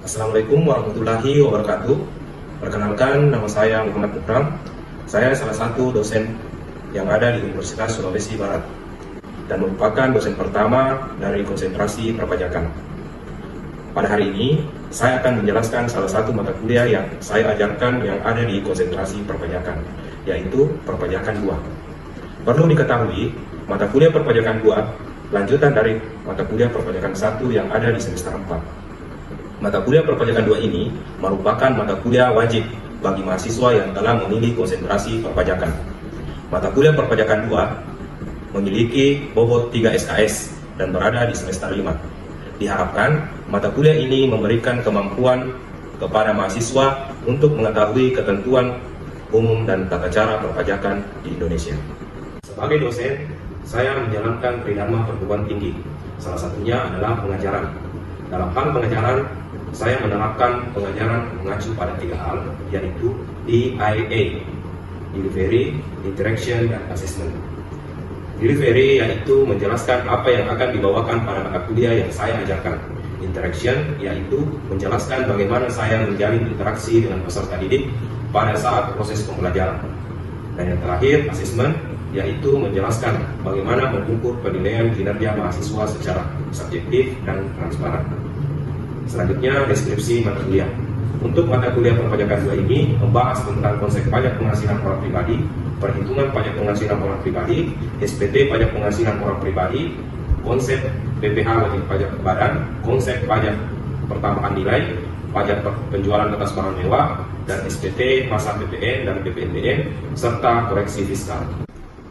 Assalamualaikum warahmatullahi wabarakatuh. Perkenalkan, nama saya Muhammad Mukram. Saya salah satu dosen yang ada di Universitas Sulawesi Barat dan merupakan dosen pertama dari konsentrasi perpajakan. Pada hari ini, saya akan menjelaskan salah satu mata kuliah yang saya ajarkan yang ada di konsentrasi perpajakan, yaitu perpajakan 2. Perlu diketahui, mata kuliah perpajakan 2 lanjutan dari mata kuliah perpajakan 1 yang ada di semester 4. Mata kuliah perpajakan 2 ini merupakan mata kuliah wajib bagi mahasiswa yang telah memilih konsentrasi perpajakan. Mata kuliah perpajakan 2 memiliki bobot 3 SKS dan berada di semester 5. Diharapkan mata kuliah ini memberikan kemampuan kepada mahasiswa untuk mengetahui ketentuan umum dan tata cara perpajakan di Indonesia. Sebagai dosen, saya menjalankan tridharma perguruan tinggi. Salah satunya adalah pengajaran. Dalam hal pengajaran, saya menerapkan pengajaran mengacu pada 3 hal, yaitu DIA, Delivery, Interaction, dan Assessment. Delivery yaitu menjelaskan apa yang akan dibawakan pada mata kuliah yang saya ajarkan. Interaction yaitu menjelaskan bagaimana saya menjalin interaksi dengan peserta didik pada saat proses pembelajaran. Dan yang terakhir, Assessment, yaitu menjelaskan bagaimana mengukur penilaian kinerja mahasiswa secara subjektif dan transparan. Selanjutnya, deskripsi mata kuliah. Untuk mata kuliah perpajakan 2 ini membahas tentang konsep pajak penghasilan orang pribadi, perhitungan pajak penghasilan orang pribadi, SPT pajak penghasilan orang pribadi, konsep PPh wajib pajak badan, konsep pajak pertambahan nilai, pajak penjualan atas barang mewah, dan SPT masa PPN dan PPNBM, serta koreksi fiskal.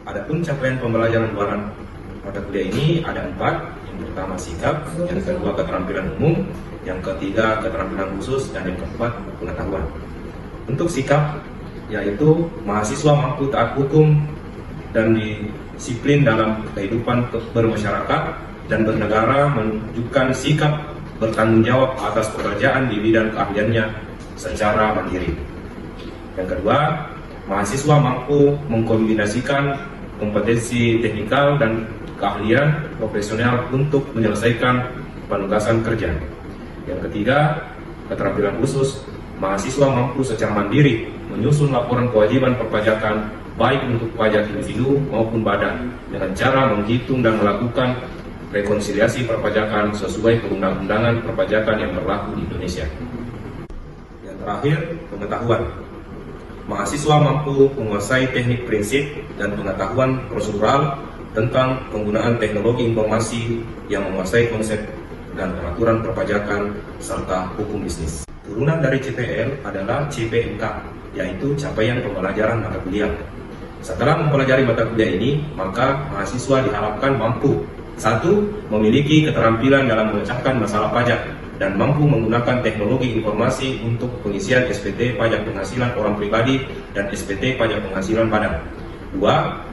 Adapun capaian pembelajaran dalam mata kuliah ini ada 4. Yang pertama sikap, yang kedua keterampilan umum, yang ketiga keterampilan khusus, dan yang keempat pengetahuan. Untuk sikap, yaitu mahasiswa mampu taat hukum dan disiplin dalam kehidupan bermasyarakat dan bernegara, menunjukkan sikap bertanggung jawab atas pekerjaan di bidang keahliannya secara mandiri. Yang kedua, mahasiswa mampu mengkombinasikan kompetensi teknikal dan keahlian profesional untuk menyelesaikan penugasan kerja. Yang ketiga, keterampilan khusus, mahasiswa mampu secara mandiri menyusun laporan kewajiban perpajakan baik untuk pajak individu maupun badan dengan cara menghitung dan melakukan rekonsiliasi perpajakan sesuai perundang-undangan perpajakan yang berlaku di Indonesia. Yang terakhir, pengetahuan. Mahasiswa mampu menguasai teknik prinsip dan pengetahuan prosedural tentang penggunaan teknologi informasi yang menguasai konsep dan peraturan perpajakan serta hukum bisnis. Turunan dari CPL adalah CPMK, yaitu capaian pembelajaran mata kuliah. Setelah mempelajari mata kuliah ini, maka mahasiswa diharapkan mampu 1. Memiliki keterampilan dalam memecahkan masalah pajak dan mampu menggunakan teknologi informasi untuk pengisian SPT pajak penghasilan orang pribadi dan SPT pajak penghasilan badan. 2.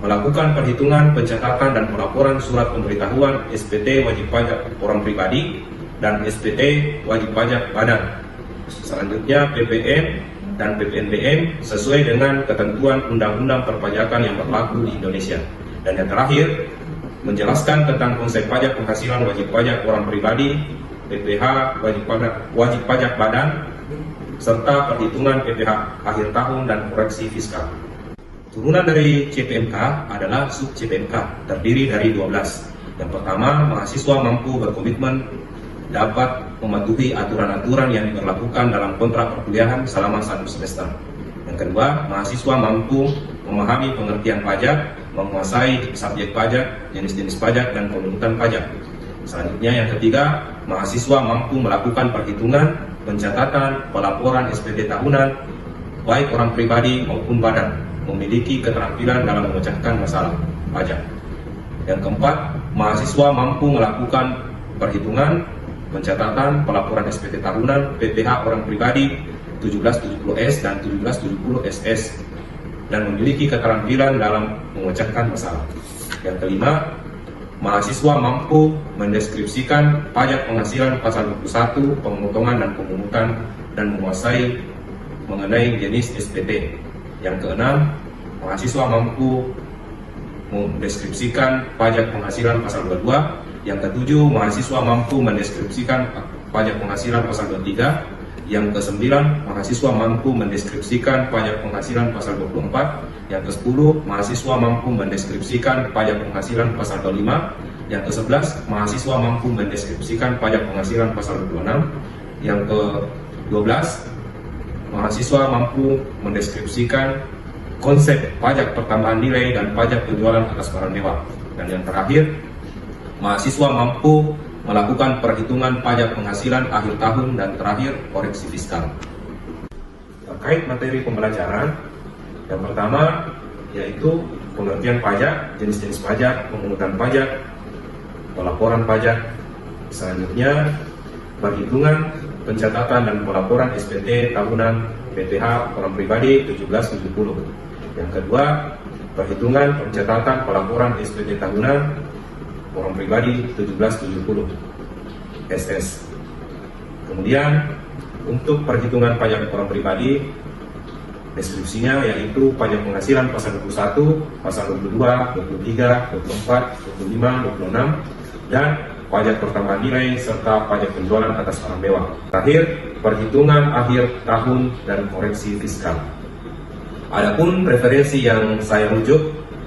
Melakukan perhitungan, pencatatan, dan pelaporan surat pemberitahuan SPT wajib pajak orang pribadi dan SPT wajib pajak badan. Selanjutnya PPN dan PPNBM sesuai dengan ketentuan undang-undang perpajakan yang berlaku di Indonesia. Dan yang terakhir, menjelaskan tentang konsep pajak penghasilan wajib pajak orang pribadi, PPh wajib pajak badan, serta perhitungan PPh akhir tahun dan koreksi fiskal. Turunan dari CPMK adalah sub CPMK, terdiri dari 12. Yang pertama, mahasiswa mampu berkomitmen dapat mematuhi aturan-aturan yang diberlakukan dalam kontrak perkuliahan selama 1 semester. Yang kedua, mahasiswa mampu memahami pengertian pajak, menguasai subjek pajak, jenis-jenis pajak, dan pemungutan pajak. Selanjutnya, yang ketiga, mahasiswa mampu melakukan perhitungan, pencatatan, pelaporan SPT tahunan, baik orang pribadi maupun badan, memiliki keterampilan dalam memecahkan masalah pajak. Yang keempat, mahasiswa mampu melakukan perhitungan, pencatatan, pelaporan SPT tahunan, PPh orang pribadi 1770S dan 1770SS, dan memiliki keterampilan dalam memecahkan masalah. Yang kelima, mahasiswa mampu mendeskripsikan pajak penghasilan pasal 21, pemotongan dan pemungutan, dan menguasai mengenai jenis SPT. Yang keenam, mahasiswa mampu mendeskripsikan pajak penghasilan pasal 22. Yang ketujuh, mahasiswa mampu mendeskripsikan pajak penghasilan pasal 23. Yang ke-9, mahasiswa mampu mendeskripsikan pajak penghasilan pasal 24. Yang ke-10, mahasiswa mampu mendeskripsikan pajak penghasilan pasal 25. Yang ke-11, mahasiswa mampu mendeskripsikan pajak penghasilan pasal 26. Yang ke-12, mahasiswa mampu mendeskripsikan konsep pajak pertambahan nilai dan pajak penjualan atas barang mewah. Dan yang terakhir, mahasiswa mampu melakukan perhitungan pajak penghasilan akhir tahun dan terakhir koreksi fiskal. Terkait materi pembelajaran, yang pertama yaitu pengertian pajak, jenis-jenis pajak, pemungutan pajak, pelaporan pajak. Selanjutnya, perhitungan, pencatatan dan pelaporan SPT tahunan PTH orang pribadi 1770. Yang kedua, perhitungan, pencatatan, pelaporan SPT tahunan orang pribadi 1770 SS. Kemudian untuk perhitungan pajak orang pribadi, deskripsinya yaitu pajak penghasilan pasal 21, pasal 22, 23, 24, 25, 26 dan pajak pertambahan nilai serta pajak penjualan atas barang mewah. Terakhir, perhitungan akhir tahun dan koreksi fiskal. Adapun referensi yang saya rujuk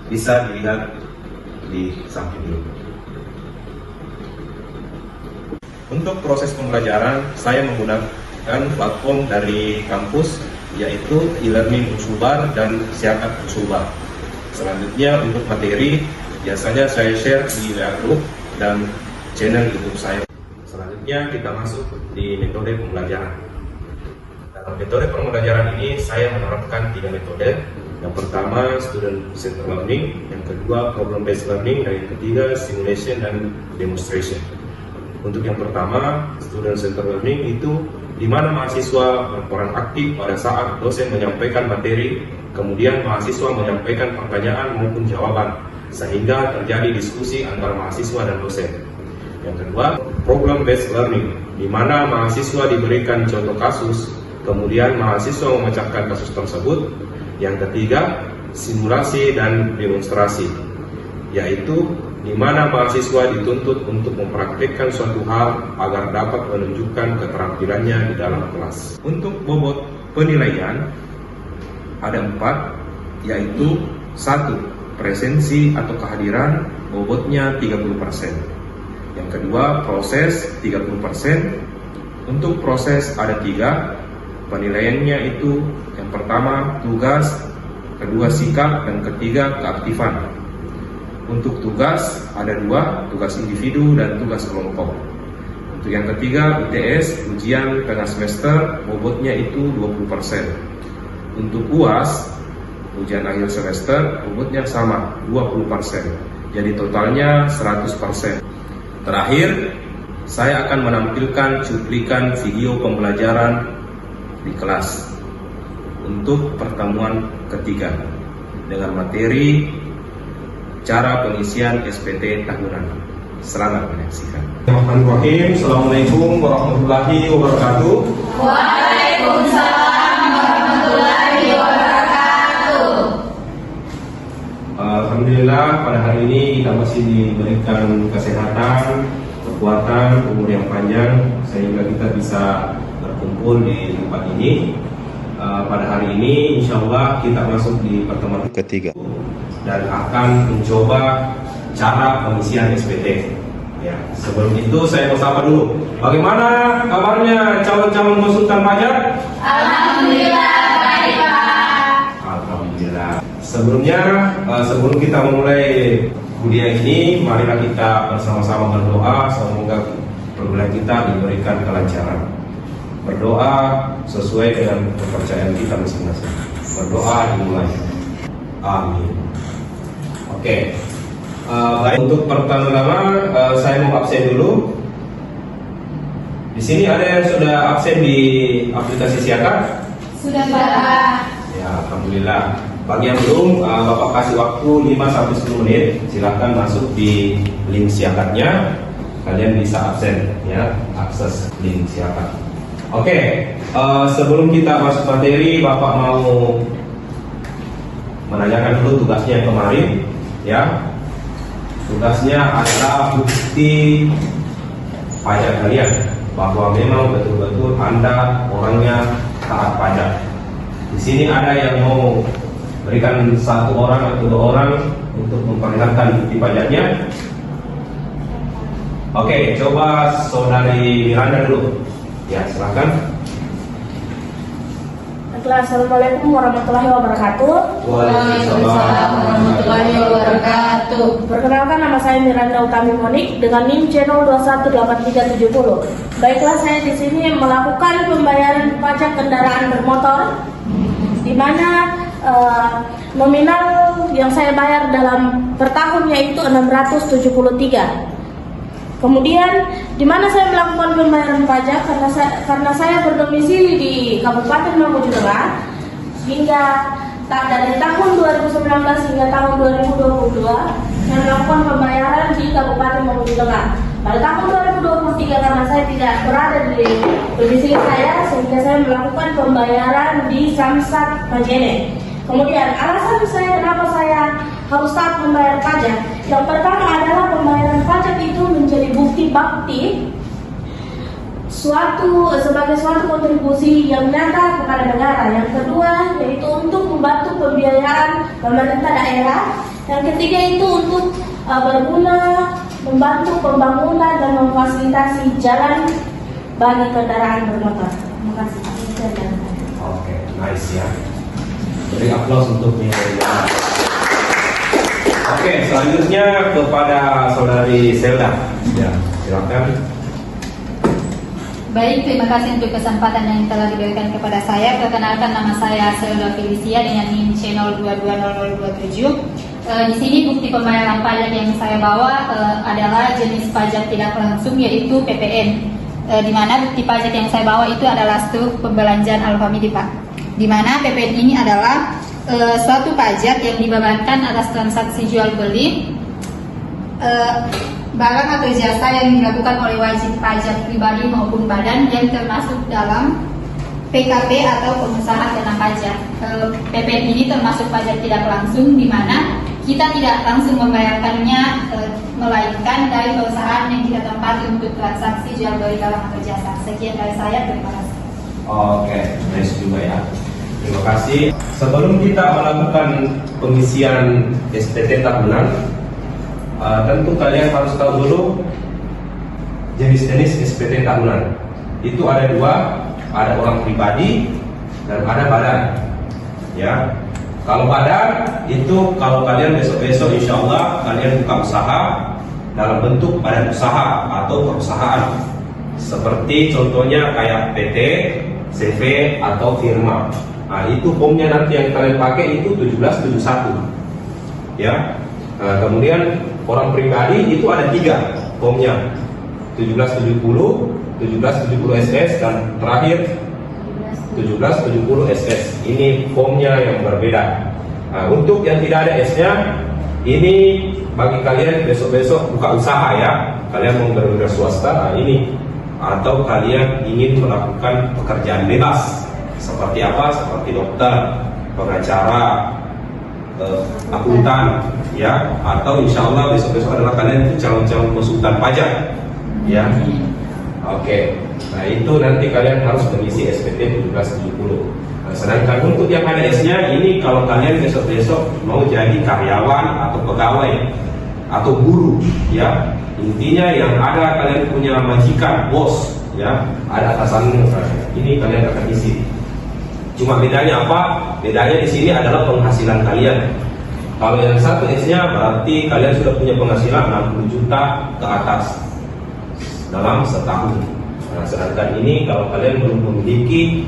bisa dilihat di samping ini. Untuk proses pembelajaran, saya menggunakan platform dari kampus, yaitu e-learning Unsulbar dan Siakat Unsulbar. Selanjutnya untuk materi, biasanya saya share di WA Group dan channel YouTube saya. Selanjutnya kita masuk di metode pembelajaran. Dalam metode pembelajaran ini, saya menerapkan 3 metode. Yang pertama, student centered learning, yang kedua, problem based learning, dan yang ketiga, simulation dan demonstration. Untuk yang pertama, student centered learning itu di mana mahasiswa berperan aktif pada saat dosen menyampaikan materi, kemudian mahasiswa menyampaikan pertanyaan maupun jawaban, sehingga terjadi diskusi antara mahasiswa dan dosen. Yang kedua, problem based learning, di mana mahasiswa diberikan contoh kasus, kemudian mahasiswa memecahkan kasus tersebut. Yang ketiga, simulasi dan demonstrasi, yaitu di mana mahasiswa dituntut untuk mempraktikkan suatu hal agar dapat menunjukkan keterampilannya di dalam kelas. Untuk bobot penilaian ada 4, yaitu 1. Presensi atau kehadiran, bobotnya 30%. Yang kedua, proses 30%. Untuk proses ada 3, penilaiannya itu yang pertama tugas, kedua sikap, dan ketiga keaktifan. Untuk tugas ada 2, tugas individu dan tugas kelompok. Untuk yang ketiga, UTS, ujian tengah semester, bobotnya itu 20%. Untuk UAS, ujian akhir semester, bobotnya sama, 20%. Jadi totalnya 100%. Terakhir, saya akan menampilkan cuplikan video pembelajaran di kelas untuk pertemuan ketiga dengan materi cara pengisian SPT tahunan. Selamat menyaksikan. Bismillahirrahmanirrahim. Assalamualaikum warahmatullahi wabarakatuh. Waalaikumsalam warahmatullahi wabarakatuh. Alhamdulillah, pada hari ini kita masih diberikan kesehatan, kekuatan, umur yang panjang sehingga kita bisa berkumpul di tempat ini. Pada hari ini insya Allah kita masuk di pertemuan ketiga dan akan mencoba cara pengisian SPT. Ya, sebelum itu saya mau sapa dulu. Bagaimana kabarnya calon-calon konsultan pajak? Alhamdulillah baik Pak. Alhamdulillah. Sebelumnya, sebelum kita memulai kuliah ini, marilah kita bersama-sama berdoa semoga perkuliahan kita diberikan kelancaran. Berdoa sesuai dengan kepercayaan kita masing-masing. Berdoa dimulai. Amin. Oke. Baik, untuk pertama-tama saya mau absen dulu. Di sini ada yang sudah absen di aplikasi Siakat? Sudah Pak. Ya, alhamdulillah. Bagi yang belum, Bapak kasih waktu 5-10 menit. Silahkan masuk di link Siakatnya. Kalian bisa absen, ya, akses link Siakat. Oke, sebelum kita masuk materi, Bapak mau menanyakan dulu tugasnya yang kemarin, ya. Tugasnya adalah bukti pajak kalian, bahwa memang betul-betul Anda orangnya taat pajak. Di sini ada yang mau berikan 1 orang atau 2 orang untuk memperlihatkan bukti pajaknya. Oke, coba saudari Miranda dulu. Ya, silakan. Assalamualaikum warahmatullahi wabarakatuh. Waalaikumsalam warahmatullahi wabarakatuh. Perkenalkan, nama saya Miranda Utami Monik dengan NIM channel 218370. Baiklah, saya di sini melakukan pembayaran pajak kendaraan bermotor, di mana nominal yang saya bayar dalam per tahun yaitu 673. Kemudian di mana saya melakukan pembayaran pajak karena saya berdomisili di Kabupaten Mamuju Tengah hingga dari tahun 2019 hingga tahun 2022 saya melakukan pembayaran di Kabupaten Mamuju Tengah. Pada tahun 2023 karena saya tidak berada di domisili saya sehingga saya melakukan pembayaran di Samsat Majene. Kemudian alasan saya kenapa saya harus taat membayar pajak. Yang pertama adalah pembayaran pajak itu menjadi bukti bakti sebagai suatu kontribusi yang nyata kepada negara. Yang kedua yaitu untuk membantu pembiayaan pemerintah daerah. Yang ketiga itu untuk berguna membantu pembangunan dan memfasilitasi jalan bagi kendaraan bermotor. Terima kasih. Oke, nice ya. Beri aplaus untuk Miranda. Oke, selanjutnya kepada saudari Zelda. Ya, silakan. Baik, terima kasih untuk kesempatan yang telah diberikan kepada saya. Perkenalkan, nama saya Zelda Felicia dengan NIM channel 220027. Di sini bukti pembayaran pajak yang saya bawa adalah jenis pajak tidak langsung yaitu PPN. Di mana bukti pajak yang saya bawa itu adalah struktur pembelanjaan Alfamidi Pak. Di mana PPN ini adalah suatu pajak yang dibebankan atas transaksi jual beli barang atau jasa yang dilakukan oleh wajib pajak pribadi maupun badan yang termasuk dalam PKP atau pengusaha kena pajak. PPN ini termasuk pajak tidak langsung di mana kita tidak langsung membayarkannya melainkan dari perusahaan yang kita tempati untuk transaksi jual beli barang atau jasa. Sekian dari saya, terima kasih. Oke, nice juga ya. Terima kasih. Sebelum kita melakukan pengisian SPT tahunan, tentu kalian harus tahu dulu jenis-jenis SPT tahunan. Itu ada 2, ada orang pribadi dan ada badan. Ya, kalau badan itu kalau kalian besok-besok insya Allah kalian buka usaha dalam bentuk badan usaha atau perusahaan. Seperti contohnya kayak PT, CV atau firma. Nah, itu formnya nanti yang kalian pakai itu 1771. Ya. Nah, kemudian orang pribadi itu ada 3 formnya. 1770, 1770 SS dan terakhir 1770 SS. Ini formnya yang berbeda. Nah, untuk yang tidak ada S-nya, ini bagi kalian besok-besok buka usaha ya. Kalian mau berwira swasta, nah ini. Atau kalian ingin melakukan pekerjaan bebas. Seperti apa? Seperti dokter, pengacara, akuntan, ya. Atau insya Allah besok-besok adalah kalian itu calon-calon konsultan pajak, ya. Oke. Nah itu nanti kalian harus mengisi SPT 1770. Nah, sedangkan untuk yang ada S-nya ini kalau kalian besok-besok mau jadi karyawan atau pegawai atau guru, ya. Intinya yang ada kalian punya majikan, bos, ya. Ada atasanmu. Nah, ini kalian akan isi. Cuma bedanya apa? Bedanya di sini adalah penghasilan kalian. Kalau yang satu S-nya berarti kalian sudah punya penghasilan 60 juta ke atas dalam setahun. Nah, sedangkan ini kalau kalian belum memiliki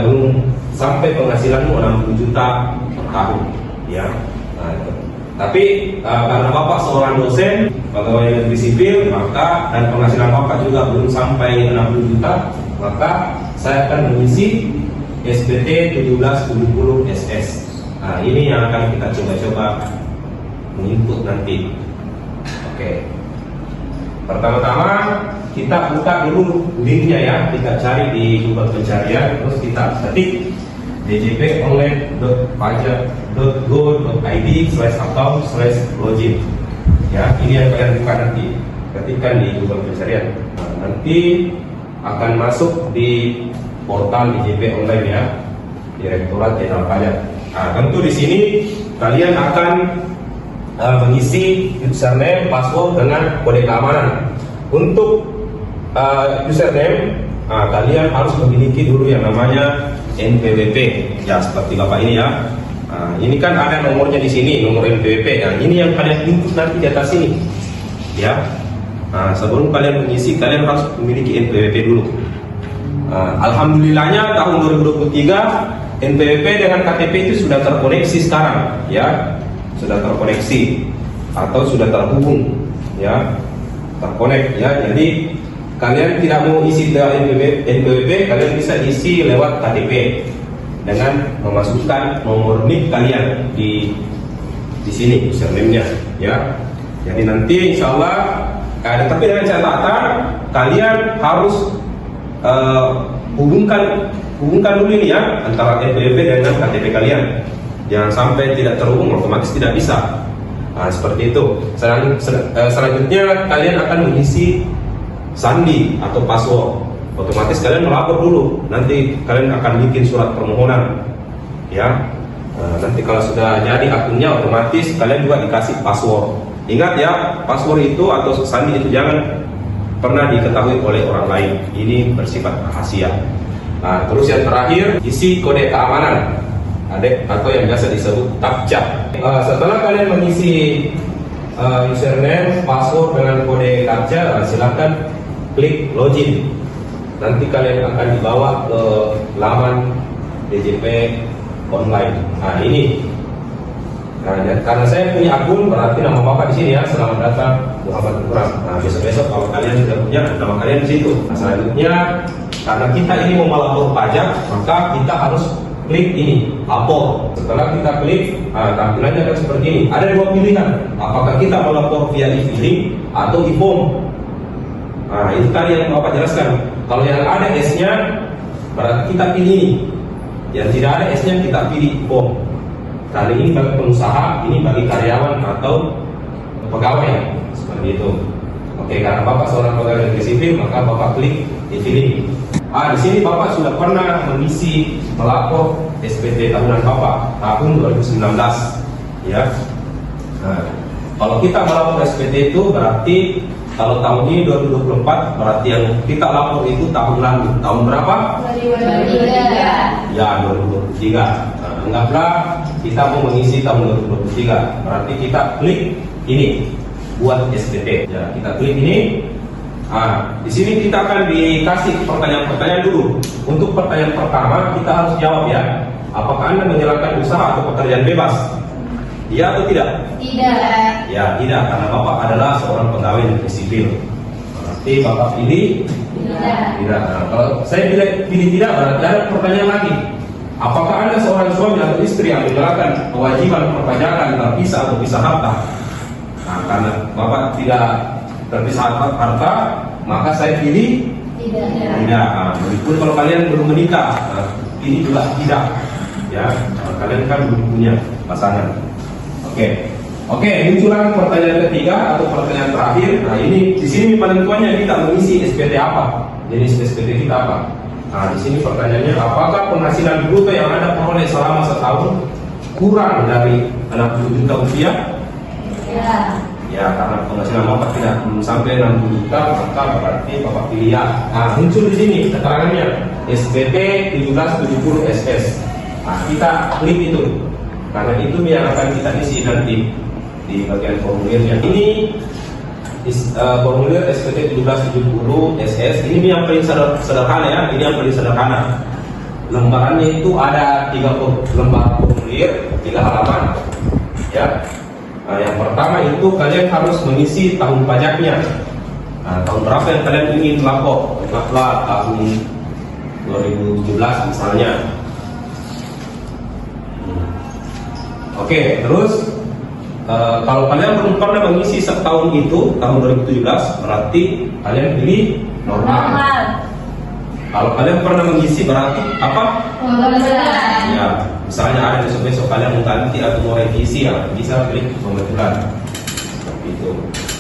belum sampai penghasilanmu 60 juta per tahun, ya. Nah, tapi karena Bapak seorang dosen pegawai negeri sipil, maka dan penghasilan Bapak juga belum sampai 60 juta, maka saya akan mengisi SPT 1770 SS. Nah, ini yang akan kita coba-coba menginput nanti. Oke. Pertama-tama kita buka dulu linknya ya, kita cari di Google pencarian, terus kita ketik djponline.pajak.go.id/account/login. Ya, ini yang kalian buka nanti. ketikkan di Google pencarian. Nah, nanti akan masuk di portal DJP online ya, Direktorat Jenderal Pajak. Nah, tentu di sini kalian akan mengisi username, password dengan kode keamanan. Untuk username, kalian harus memiliki dulu yang namanya NPWP, ya seperti Bapak ini ya. Ini kan ada nomornya di sini, nomor NPWP. Nah, ini yang kalian input nanti di atas sini, ya. Sebelum kalian mengisi, kalian harus memiliki NPWP dulu. Alhamdulillahnya tahun 2023 NPWP dengan KTP itu sudah terkoneksi sekarang, ya, sudah terkoneksi atau sudah terhubung, ya, terkonek, ya. Jadi kalian tidak mau isi NPWP, kalian bisa isi lewat KTP dengan memasukkan nomor NIK kalian di sini username-nya, ya. Jadi nanti insya Allah, tapi dengan catatan kalian harus hubungkan dulu ini ya antara NPWP dengan KTP kalian. Jangan sampai tidak terhubung, otomatis tidak bisa. Seperti itu. Selanjutnya kalian akan mengisi sandi atau password. Otomatis kalian melapor dulu. Nanti kalian akan bikin surat permohonan, ya. Nanti kalau sudah jadi akunnya, otomatis kalian juga dikasih password. Ingat ya, password itu atau sandi itu jangan pernah diketahui oleh orang lain. Ini bersifat rahasia. Terus yang terakhir, isi kode keamanan atau yang biasa disebut CAPTCHA. Setelah kalian mengisi username, password dengan kode CAPTCHA, silakan klik login. Nanti kalian akan dibawa ke laman DJP online. Ini. Karena saya punya akun, berarti nama Bapak di sini ya. Selamat datang Muhammad Ikram. Besok-besok kalau kalian sudah punya, nama kalian di situ. Selanjutnya, karena kita ini mau melapor pajak, maka kita harus klik ini, lapor. Setelah kita klik, tampilannya akan seperti ini. Ada dua pilihan, apakah kita melapor via e-filing atau e-form. Itu tadi yang Bapak jelaskan. Kalau yang ada S-nya, berarti kita pilih ini. Yang tidak ada S-nya, kita pilih e-form. Karena ini bagi pengusaha, ini bagi karyawan atau pegawai, seperti itu. Oke, karena Bapak seorang pegawai negeri sipil, maka Bapak klik e-filing. Di sini Bapak sudah pernah mengisi melapor SPT tahunan Bapak tahun 2019, ya. Kalau kita melapor SPT itu berarti kalau tahun ini 2024, berarti yang kita lapor itu tahun lalu. Tahun berapa? 2023. Ya, 2023. Anggaplah kita mau mengisi tahun 2023, berarti kita klik ini buat SPT. Ya, kita klik ini. Di sini kita akan dikasih pertanyaan-pertanyaan dulu. Untuk pertanyaan pertama kita harus jawab ya. Apakah Anda menjalankan usaha atau pekerjaan bebas? Iya atau tidak? Tidak. Ya, tidak, karena Bapak adalah seorang pegawai negeri sipil. Berarti Bapak pilih tidak. Kalau saya pilih tidak, berarti ada pertanyaan lagi. Apakah Anda seorang suami atau istri yang menjalankan kewajiban perpajakan terpisah atau pisah harta? Karena Bapak tidak terpisah harta, maka saya pilih tidak. Meskipun kalau kalian belum menikah, ini juga tidak. Ya, kalian kan belum punya pasangan. Oke, munculan pertanyaan ketiga atau pertanyaan terakhir. Ini di sini penentuannya kita mengisi SPT apa, jenis SPT kita apa. Di sini pertanyaannya, apakah penghasilan bruto yang Anda peroleh selama setahun kurang dari 60 juta rupiah? Ya, karena penghasilan Bapak tidak sampai 60 juta, maka berarti Bapak pilih ya. Muncul di sini keterangannya SPT 1770 SS. Kita klik itu, karena itu yang akan kita isi nanti di bagian formulirnya. Ini formulir SPT 1770 SS. Ini yang paling sederhana ya. Ini yang paling sederhana. Lembarannya itu ada 3 lembar formulir, 3 halaman. Ya. Yang pertama itu kalian harus mengisi tahun pajaknya. Tahun berapa yang kalian ingin lapor? Anggaplah tahun 2017 misalnya. Oke, terus kalau kalian belum pernah mengisi setahun itu, tahun 2017, berarti kalian pilih normal. Kalau kalian pernah mengisi berarti apa? Ya, misalnya ada besok-besok kalian mau ganti atau mau revisi, ya bisa pilih kebetulan. Seperti itu.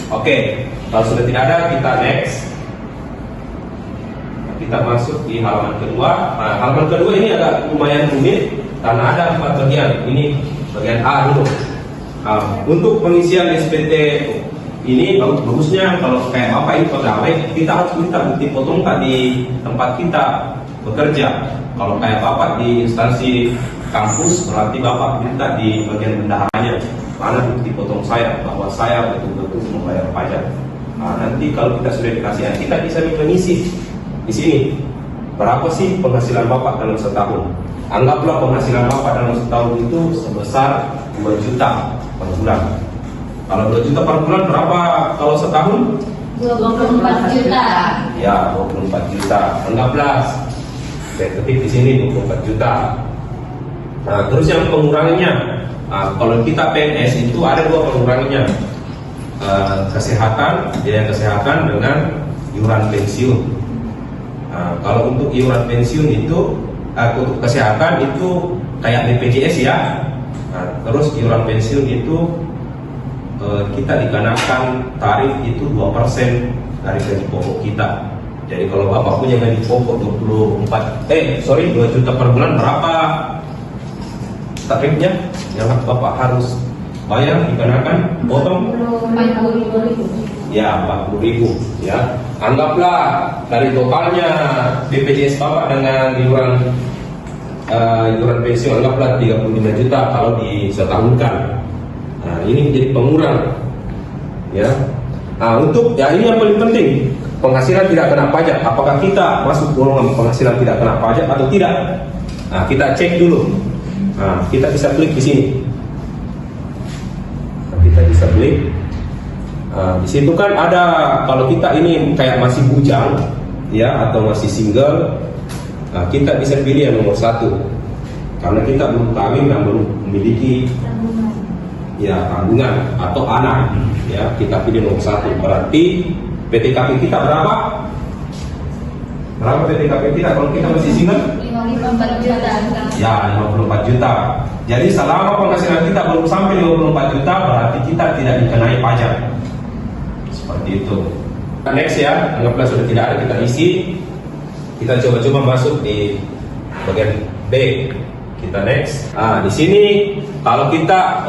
Oke, kalau sudah tidak ada, kita next. Kita masuk di halaman kedua. Nah, halaman kedua ini agak lumayan rumit karena ada 4 bagian. Ini bagian A dulu. Untuk pengisian SPT ini bagusnya kalau kayak Bapak ini pegawai, kita harus minta bukti potong di tempat kita bekerja. Kalau kayak Bapak di instansi kampus, berarti Bapak minta di bagian bendaharanya, mana bukti potong saya bahwa saya betul-betul membayar pajak. Nah, nanti kalau kita sudah dikasih, kita bisa mengisi di sini. Berapa sih penghasilan Bapak dalam setahun? Anggaplah penghasilan Bapak dalam setahun itu sebesar 2 juta per bulan. Kalau 2 juta per bulan berapa kalau setahun? 24 juta. Ya, 24 juta. Anggaplah saya ketik di sini 24 juta. Nah, terus yang pengurangannya, kalau kita PNS itu ada 2 pengurangannya. Kesehatan, biaya kesehatan dengan iuran pensiun. Kalau untuk iuran pensiun itu, untuk kesehatan itu kayak BPJS ya. Terus iuran pensiun itu kita dikenakan tarif itu 2% dari gaji pokok kita. Jadi kalau Bapak punya gaji pokok 2 juta per bulan, berapa tarifnya yang Bapak harus bayar dikenakan potong? 40.000. Ya, 40.000 ya. Anggaplah dari totalnya BPJS Bapak dengan iuran pensiun anggaplah 35 juta kalau disetahunkan. Nah, ini menjadi pengurang ya. Nah, untuk ya ini yang paling penting, penghasilan tidak kena pajak. Apakah kita masuk golongan penghasilan tidak kena pajak atau tidak? Nah, kita cek dulu. Nah, kita bisa klik di sini. Nah, kita bisa klik. Di situ kan ada, kalau kita ini kayak masih bujang ya atau masih single, kita bisa pilih yang nomor 1 karena kita belum kawin dan belum memiliki tanggungan atau anak ya, kita pilih nomor 1. Berarti PTKP kita berapa PTKP kita kalau kita masih single? 54 juta. Ya, 54 juta. Jadi selama penghasilan kita belum sampai 54 juta, berarti kita tidak dikenai pajak. Seperti itu. Next ya, anggaplah sudah tidak ada, kita isi. Kita coba-coba masuk di bagian B. Kita next. Di sini kalau kita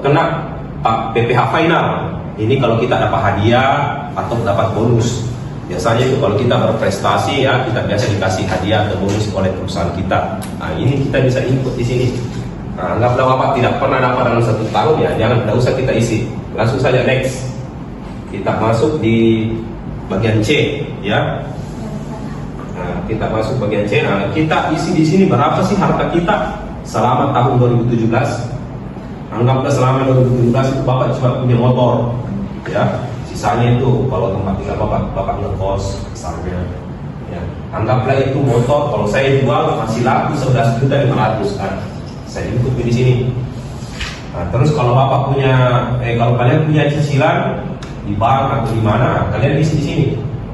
kena PPh final, ini kalau kita dapat hadiah atau dapat bonus. Biasanya itu kalau kita berprestasi ya, kita biasa dikasih hadiah atau bonus oleh perusahaan kita. Nah, ini kita bisa input di sini. Nah, anggaplah Bapak tidak pernah dapat dalam 1 tahun ya, tidak usah kita isi. Langsung saja next. Kita masuk di bagian C ya. Nah, kita masuk bagian C. Nah, kita isi di sini berapa sih harta kita selama tahun 2017. Anggaplah selama 2017 itu Bapak cuma punya motor ya. Sisanya itu kalau tempat tinggal Bapak ngekos misalnya ya. Anggaplah itu motor kalau saya jual masih laku 11.500.000 kan. Saya input di sini. Nah, terus kalau Bapak punya kalau kalian punya cicilan di bank atau di mana, kalian isi di sini.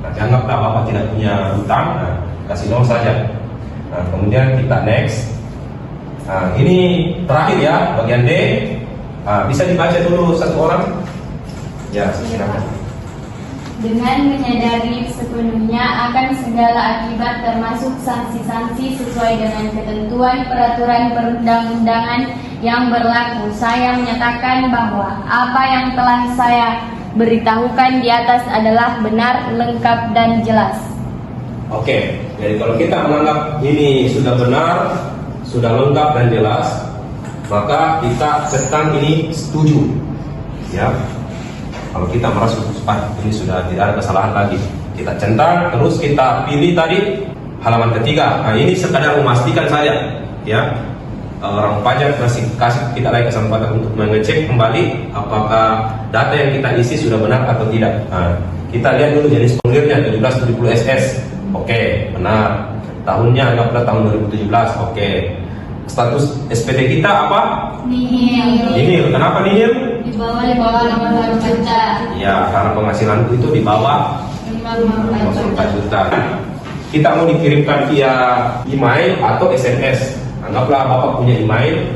Nah, anggaplah Bapak tidak punya hutang, kasih 0 saja. Nah, kemudian kita next. Nah, ini terakhir ya, bagian D. Bisa dibaca dulu satu orang. Ya, silakan. Dengan menyadari sepenuhnya akan segala akibat termasuk sanksi-sanksi sesuai dengan ketentuan peraturan perundang-undangan yang berlaku, saya menyatakan bahwa apa yang telah saya beritahukan di atas adalah benar, lengkap, dan jelas. Oke, jadi kalau kita menganggap ini sudah benar, sudah lengkap dan jelas, maka kita centang ini setuju ya. Kalau kita merasa ini sudah tidak ada kesalahan lagi, kita centang, terus kita pilih tadi halaman ketiga. Nah, ini sekadar memastikan saja ya. Orang pajak masih kasih kita lagi kesempatan untuk mengecek kembali apakah data yang kita isi sudah benar atau tidak. Nah, kita lihat dulu jenis formulirnya 1770 SS. Oke, benar. Tahunnya anggaplah tahun 2017. Oke. Status SPT kita apa? Nihil. Nihil. Kenapa nihil? Di bawah 54 juta. Ya, karena penghasilanku itu di bawah 54 juta. Kita mau dikirimkan via email atau SMS. Anggaplah Bapak punya email,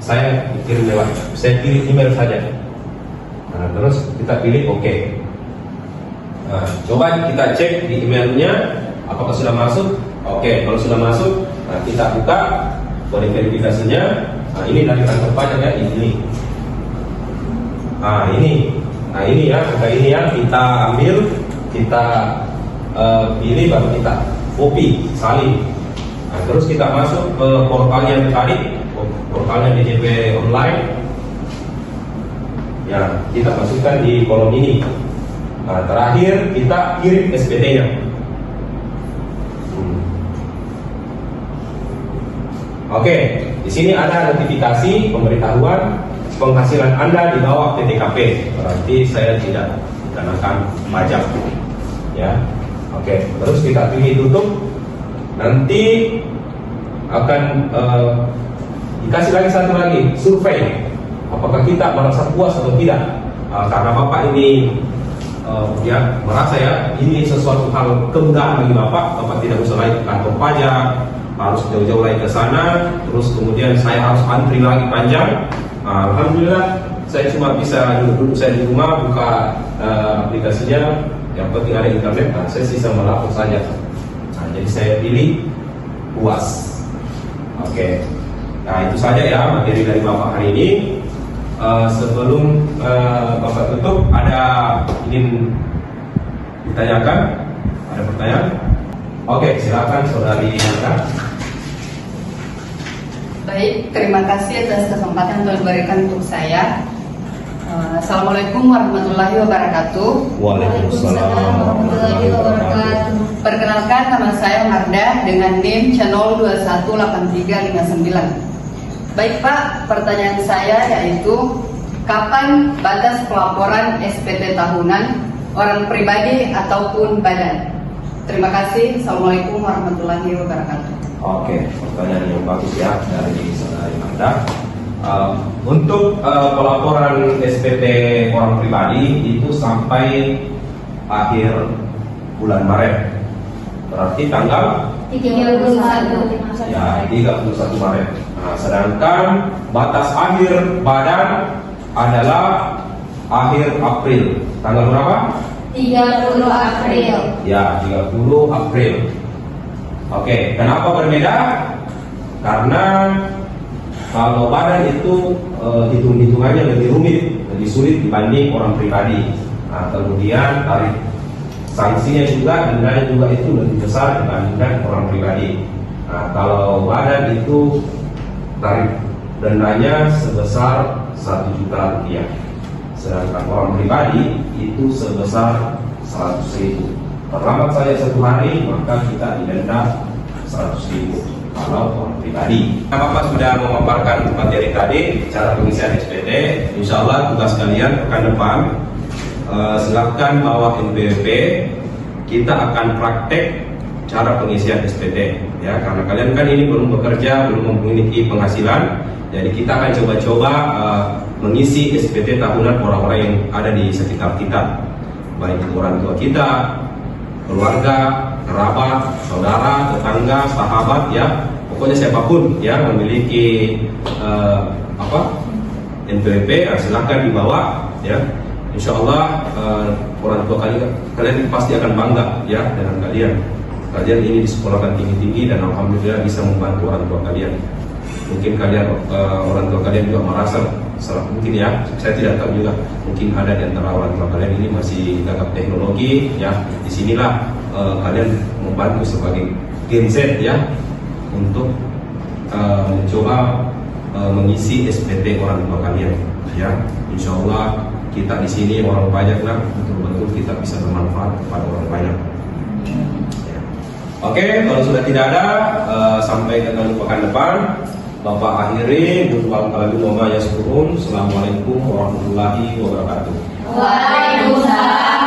saya kirim lewat, saya pilih email saja. Nah, terus kita pilih oke. Nah, coba kita cek di emailnya apakah sudah masuk. Oke, kalau sudah masuk, nah kita buka kode verifikasinya. Nah, ini dari kantor pajak ya, ini. Nah ini ya, angka ini ya, kita ambil, kita pilih, baru kita copy, salin. Nah, terus kita masuk ke portalnya tadi, portalnya DJP online. Ya, kita masukkan di kolom ini. Nah, terakhir kita kirim SPT-nya. Oke, di sini ada notifikasi pemberitahuan penghasilan Anda di bawah PTKP. Berarti saya tidak dikenakan pajak. Ya, oke. Terus kita pilih tutup. Nanti akan dikasih lagi satu lagi survei. Apakah kita merasa puas atau tidak? Karena Bapak ini ya merasa ya ini sesuatu hal kemudahan bagi Bapak tidak usah lagi ke kantor pajak, harus jauh-jauh lagi ke sana, terus kemudian saya harus antri lagi panjang. Alhamdulillah saya cuma bisa duduk saya di rumah, buka aplikasinya, yang penting ada internet, saya sisa melapor saja. Nah, jadi saya pilih puas. Oke. Nah, itu saja ya materi dari Bapak hari ini. Sebelum Bapak tutup, ada ingin ditanyakan? Ada pertanyaan? Oke, silakan saudari Anda. Baik, terima kasih atas kesempatan yang telah diberikan untuk saya. Assalamualaikum warahmatullahi wabarakatuh. Waalaikumsalam warahmatullahi wabarakatuh. Perkenalkan, nama saya Marda dengan NIM channel 218359. Baik Pak, pertanyaan saya yaitu kapan batas pelaporan SPT tahunan orang pribadi ataupun badan? Terima kasih. Assalamualaikum warahmatullahi wabarakatuh. Oke, pertanyaan yang bagus ya dari saudari Anda. Untuk pelaporan SPT orang pribadi itu sampai akhir bulan Maret. Berarti tanggal 31. ya 31 Maret. Nah, sedangkan batas akhir badan adalah akhir April. Tanggal berapa? 30 April. Ya, 30 April. Oke, kenapa berbeda? Karena kalau badan itu hitung-hitungannya lebih rumit, lebih sulit dibanding orang pribadi. Nah, kemudian tarif sanksinya juga, dendanya juga itu lebih besar dibandingkan orang pribadi. Nah, kalau badan itu tarif dendanya sebesar 1 juta rupiah, sedangkan orang pribadi itu sebesar 100.000. Terlambat saja 1 hari maka kita didenda 100.000 kalau orang pribadi. Bapak sudah memaparkan materi tadi, cara pengisian SPT. Insya Allah tugas kalian pekan depan silahkan bawa NPWP. Kita akan praktek cara pengisian SPT ya, karena kalian kan ini belum bekerja, belum memiliki penghasilan, jadi kita akan coba-coba mengisi SPT tahunan orang-orang yang ada di sekitar kita, baik itu orang tua kita, keluarga, kerabat, saudara, tetangga, sahabat ya, pokoknya siapapun ya memiliki NPWP, silahkan dibawa ya. Insya Allah orang tua kalian pasti akan bangga ya dengan kalian. Kalian ini disekolahkan tinggi-tinggi dan alhamdulillah bisa membantu orang tua kalian. Mungkin kalian orang tua kalian juga merasa salah, mungkin ya, saya tidak tahu juga. Mungkin ada di antara orang tua kalian ini masih gagap teknologi ya. Disinilah kalian membantu sebagai Gen Z ya untuk mencoba mengisi SPT orang tua kalian ya. Insya Allah kita di sini orang pajak lah, betul-betul kita bisa bermanfaat kepada orang banyak. Oke, kalau sudah tidak ada, sampai ketemu pekan depan. Bapak akhiri, Assalamualaikum warahmatullahi wabarakatuh. Waalaikumsalam